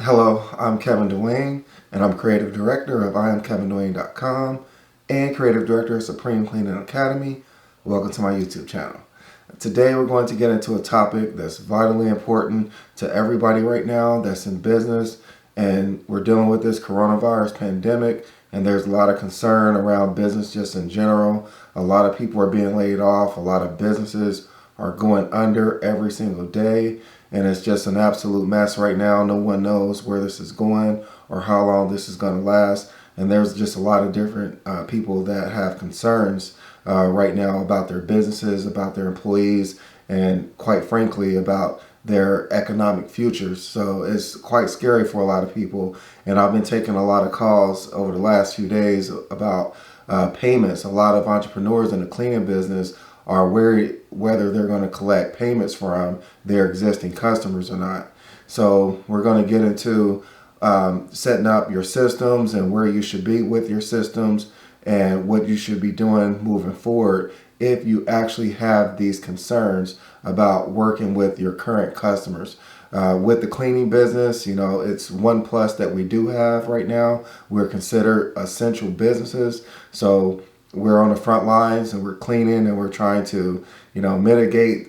Hello, I'm Kevin Dwayne, and I'm creative director of IamKevinDwayne.com and creative director of Supreme Cleaning Academy. Welcome to my YouTube channel. Today we're going to get into a topic that's vitally important to everybody right now that's in business, and we're dealing with this coronavirus pandemic, and there's a lot of concern around business just in general. A lot of people are being laid off. A lot of businesses are going under every single day, and it's just an absolute mess right now. No one knows where this is going or how long this is going to last, and there's just a lot of different people that have concerns right now about their businesses, about their employees, and quite frankly about their economic futures. So it's quite scary for a lot of people, and I've been taking a lot of calls over the last few days about payments. A lot of entrepreneurs in the cleaning business are worried whether they're going to collect payments from their existing customers or not. So we're going to get into setting up your systems and where you should be with your systems and what you should be doing moving forward if you actually have these concerns about working with your current customers. With the cleaning business, you know, it's one plus that we do have right now. We're considered essential businesses. So we're on the front lines and we're cleaning and we're trying to, you know, mitigate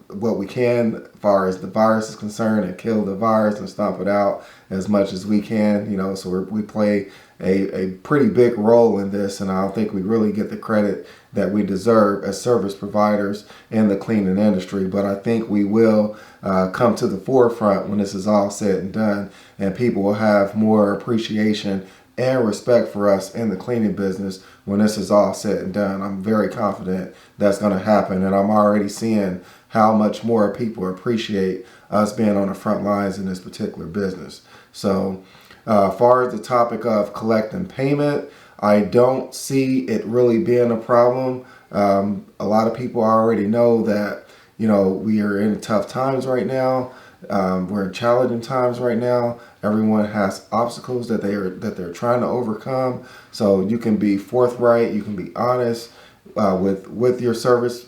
what we can as far as the virus is concerned and kill the virus and stomp it out as much as we can, you know. So we play a pretty big role in this, and I don't think we really get the credit that we deserve as service providers in the cleaning industry. But I think we will come to the forefront when this is all said and done, and people will have more appreciation and respect for us in the cleaning business when this is all said and done. I'm very confident that's going to happen, and I'm already seeing how much more people appreciate us being on the front lines in this particular business. So as far as the topic of collecting payment, I don't see it really being a problem. A lot of people already know that, you know, we are in tough times right now. We're in challenging times right now. Everyone has obstacles that they're trying to overcome. So you can be forthright, you can be honest with your service,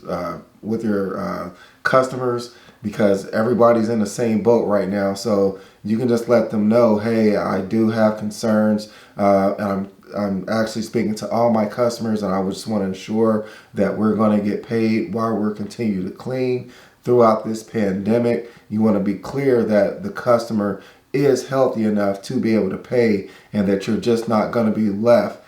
with your customers, because everybody's in the same boat right now. So you can just let them know, hey, I do have concerns, and I'm actually speaking to all my customers, and I just want to ensure that we're going to get paid while we're continuing to clean throughout this pandemic. You want to be clear that the customer is healthy enough to be able to pay, and that you're just not going to be left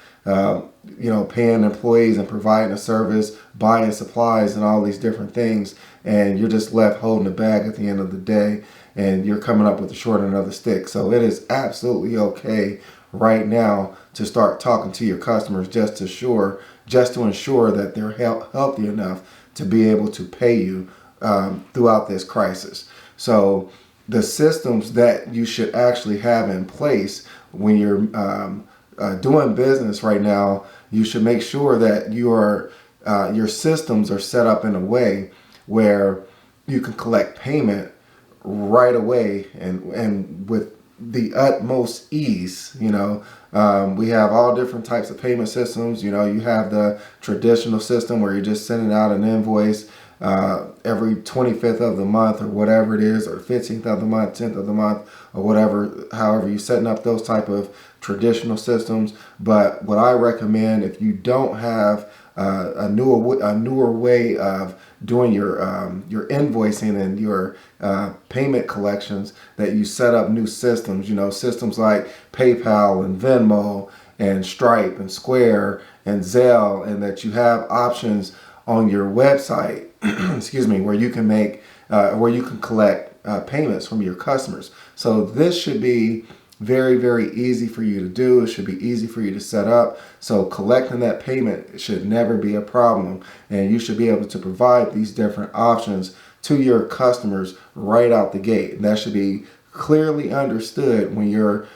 you know, paying employees and providing a service, buying supplies and all these different things, and you're just left holding the bag at the end of the day, and you're coming up with the short end of the stick. So it is absolutely okay right now to start talking to your customers just to ensure that they're healthy enough to be able to pay you throughout this crisis. So the systems that you should actually have in place when you're doing business right now, you should make sure that your systems are set up in a way where you can collect payment right away and with the utmost ease. You know, we have all different types of payment systems. You know, you have the traditional system where you're just sending out an invoice every 25th of the month or whatever it is, or 15th of the month, 10th of the month, or whatever, however you're setting up those type of traditional systems. But what I recommend, if you don't have a newer way of doing your invoicing and your payment collections, that you set up new systems, you know, systems like PayPal and Venmo and Stripe and Square and Zelle, and that you have options on your website, excuse me, where you can make, where you can collect payments from your customers. So this should be very, very easy for you to do. It should be easy for you to set up. So collecting that payment should never be a problem, and you should be able to provide these different options to your customers right out the gate. And that should be clearly understood when you're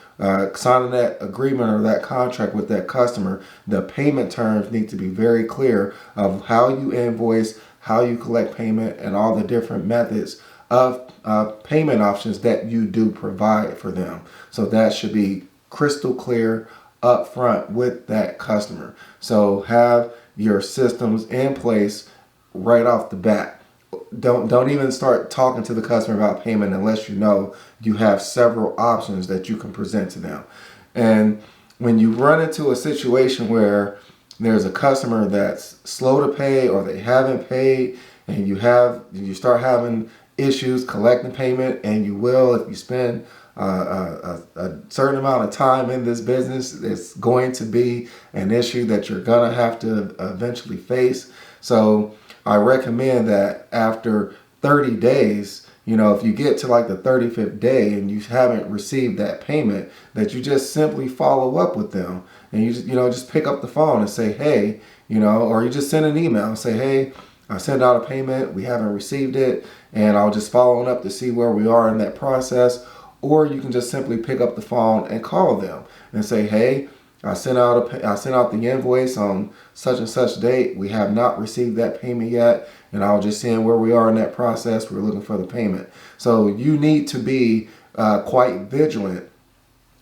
signing that agreement or that contract with that customer. The payment terms need to be very clear of how you invoice, how you collect payment, and all the different methods of payment options that you do provide for them. So that should be crystal clear up front with that customer. So have your systems in place right off the bat. don't even start talking to the customer about payment unless you know you have several options that you can present to them. And when you run into a situation where there's a customer that's slow to pay or they haven't paid, and you start having issues collecting payment, and you will if you spend a certain amount of time in this business, it's going to be an issue that you're gonna have to eventually face. So I recommend that after 30 days, if you get to like the 35th day and you haven't received that payment, that you just simply follow up with them, and you just pick up the phone and say, hey, or you just send an email and say, hey, I sent out a payment, we haven't received it, and I'll just follow up to see where we are in that process. Or you can just simply pick up the phone and call them and say, hey, I sent out the invoice on such and such date. We have not received that payment yet, and I was just seeing where we are in that process. We're looking for the payment. So you need to be quite vigilant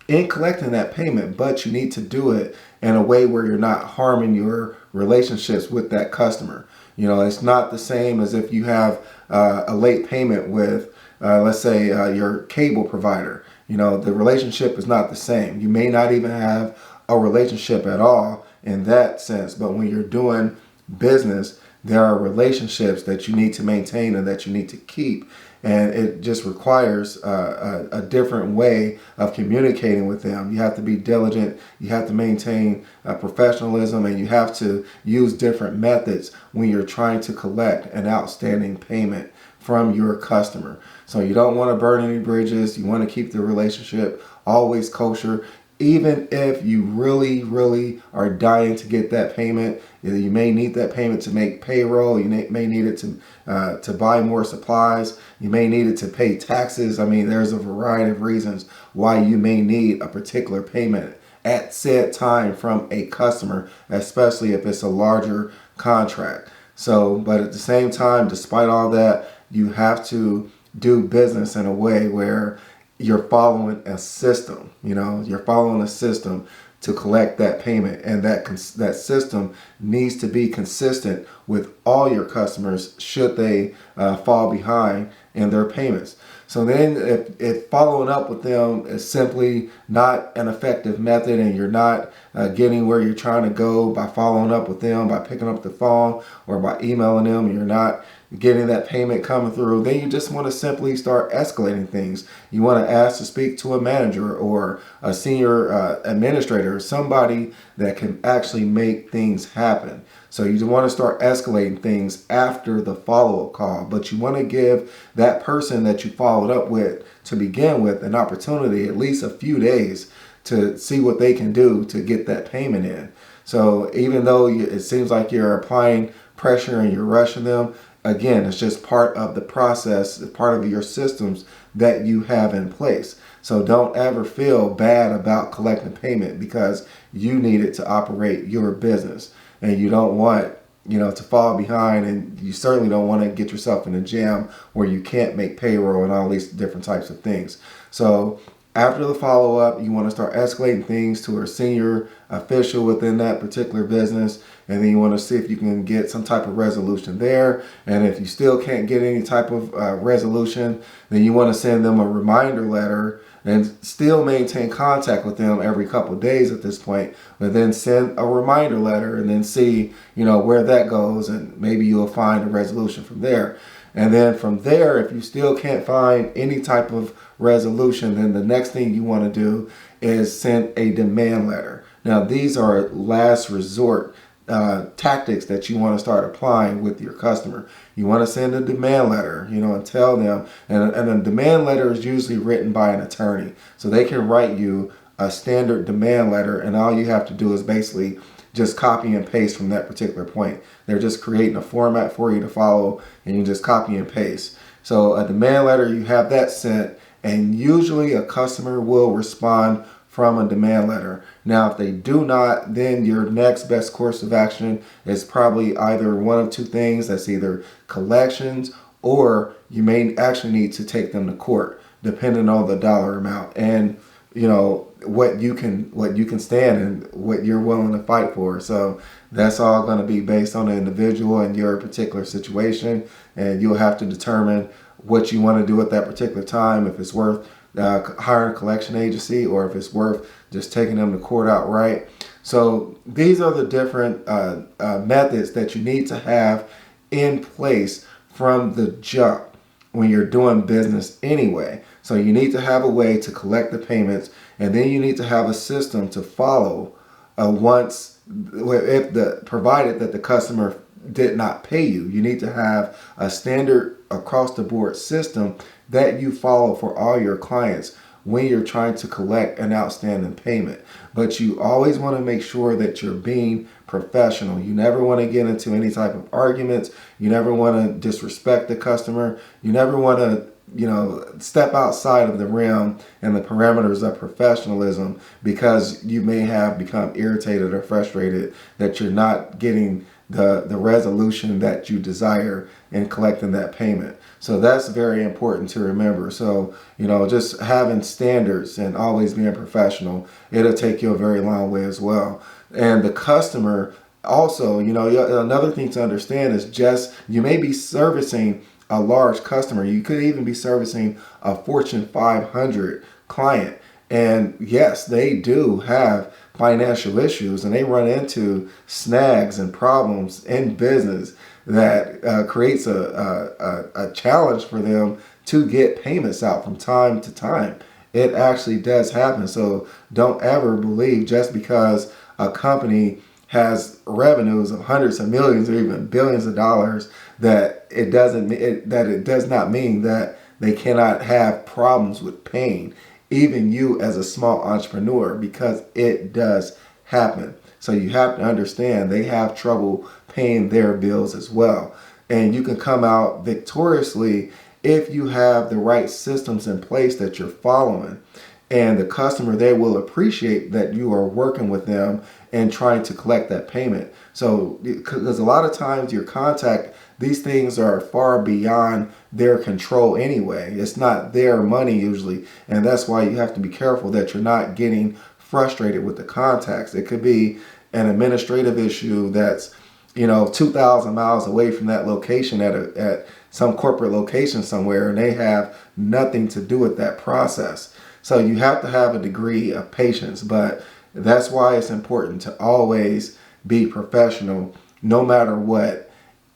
in collecting that payment, but you need to do it in a way where you're not harming your relationships with that customer. It's not the same as if you have a late payment with, let's say, your cable provider. The relationship is not the same. You may not even have a relationship at all in that sense, but when you're doing business, there are relationships that you need to maintain and that you need to keep, and it just requires a different way of communicating with them. You have to be diligent, you have to maintain professionalism, and you have to use different methods when you're trying to collect an outstanding payment from your customer. So you don't want to burn any bridges. You want to keep the relationship always kosher. Even if you really, really are dying to get that payment, you may need that payment to make payroll. You may need it to buy more supplies. You may need it to pay taxes. I mean, there's a variety of reasons why you may need a particular payment at said time from a customer, especially if it's a larger contract. So, but at the same time, despite all that, you have to do business in a way where you're following a system. You're following a system to collect that payment, and that system needs to be consistent with all your customers should they fall behind in their payments. So then if following up with them is simply not an effective method, and you're not getting where you're trying to go by following up with them, by picking up the phone or by emailing them, and you're not getting that payment coming through, then you just want to simply start escalating things. You want to ask to speak to a manager or a senior administrator, or somebody that can actually make things happen. So you want to start escalating things after the follow-up call, but you want to give that person that you followed up with to begin with an opportunity, at least a few days, to see what they can do to get that payment in. So even though it seems like you're applying pressure and you're rushing them, again, it's just part of the process, part of your systems that you have in place. So don't ever feel bad about collecting payment because you need it to operate your business. And you don't want, to fall behind, and you certainly don't want to get yourself in a jam where you can't make payroll and all these different types of things. So after the follow-up, you want to start escalating things to a senior official within that particular business, and then you want to see if you can get some type of resolution there. And if you still can't get any type of resolution, then you want to send them a reminder letter and still maintain contact with them every couple of days at this point, but then send a reminder letter and then see, where that goes, and maybe you'll find a resolution from there. And then from there, if you still can't find any type of resolution, then the next thing you want to do is send a demand letter. Now, these are last resort tactics that you want to start applying with your customer. You want to send a demand letter, and tell them, and a demand letter is usually written by an attorney. So they can write you a standard demand letter, and all you have to do is basically just copy and paste from that particular point. They're just creating a format for you to follow, and you just copy and paste. So a demand letter, you have that sent, and usually a customer will respond from a demand letter. Now, if they do not, then your next best course of action is probably either one of two things. That's either collections, or you may actually need to take them to court, depending on the dollar amount. And what you can stand and what you're willing to fight for. So that's all going to be based on the individual and your particular situation, and you'll have to determine what you want to do at that particular time, if it's worth hiring a collection agency or if it's worth just taking them to court outright. So these are the different methods that you need to have in place from the jump when you're doing business anyway. So you need to have a way to collect the payments, and then you need to have a system to follow provided that the customer did not pay you. You need to have a standard across the board system that you follow for all your clients when you're trying to collect an outstanding payment. But you always want to make sure that you're being professional. You never want to get into any type of arguments. You never want to disrespect the customer. You never want to, step outside of the realm and the parameters of professionalism, because you may have become irritated or frustrated that you're not getting the resolution that you desire in collecting that payment. So that's very important to remember. So, just having standards and always being professional, it'll take you a very long way as well. And the customer also, another thing to understand is just, you may be servicing a large customer. You could even be servicing a Fortune 500 client. And yes, they do have financial issues, and they run into snags and problems in business that creates a challenge for them to get payments out from time to time. It actually does happen. So don't ever believe just because a company has revenues of hundreds of millions or even billions of dollars that it does not mean that they cannot have problems with paying even you as a small entrepreneur, because it does happen. So you have to understand they have trouble paying their bills as well. And you can come out victoriously if you have the right systems in place that you're following. And the customer, they will appreciate that you are working with them and trying to collect that payment. So, because a lot of times your contact, these things are far beyond their control anyway. It's not their money usually. And that's why you have to be careful that you're not getting frustrated with the contacts. It could be an administrative issue that's, 2,000 miles away from that location at some corporate location somewhere, and they have nothing to do with that process. So you have to have a degree of patience, but that's why it's important to always be professional no matter what.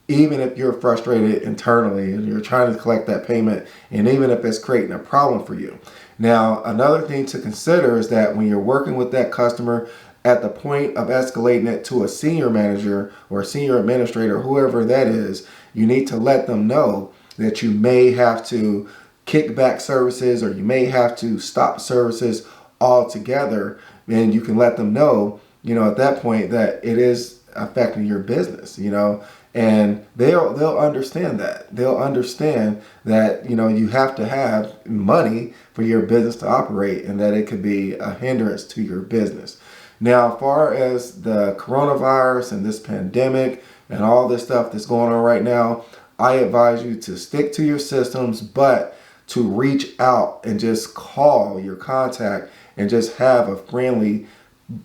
Even if you're frustrated internally and you're trying to collect that payment, and even if it's creating a problem for you. Now, another thing to consider is that when you're working with that customer, at the point of escalating it to a senior manager or a senior administrator, whoever that is, you need to let them know that you may have to kick back services, or you may have to stop services altogether. And you can let them know, at that point, that it is affecting your business, and they'll understand that. They'll understand that, you have to have money for your business to operate, and that it could be a hindrance to your business. Now, as far as the coronavirus and this pandemic and all this stuff that's going on right now, I advise you to stick to your systems, but to reach out and just call your contact and just have a friendly,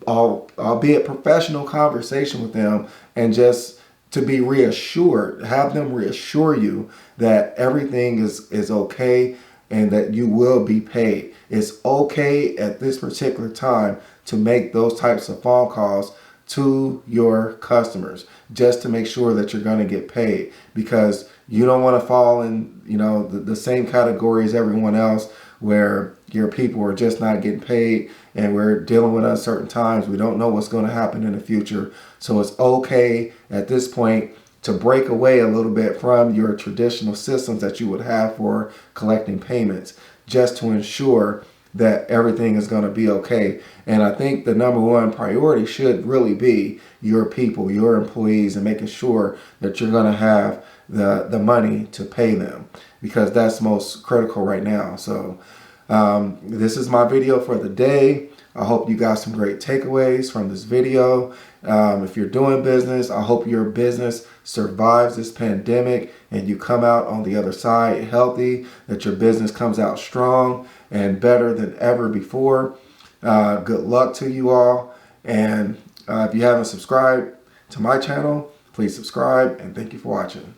albeit professional conversation with them, and just to be reassured, have them reassure you that everything is okay and that you will be paid. It's okay at this particular time to make those types of phone calls to your customers just to make sure that you're going to get paid, because you don't want to fall in the same category as everyone else where your people are just not getting paid, and we're dealing with uncertain times. We don't know what's going to happen in the future. So it's okay at this point to break away a little bit from your traditional systems that you would have for collecting payments, just to ensure that everything is going to be okay. And I think the number one priority should really be your people, your employees, and making sure that you're going to have the money to pay them, because that's most critical right now. So this is my video for the day. I hope you got some great takeaways from this video. If you're doing business, I hope your business survives this pandemic and you come out on the other side healthy, that your business comes out strong and better than ever before. Good luck to you all. And if you haven't subscribed to my channel, please subscribe, and thank you for watching.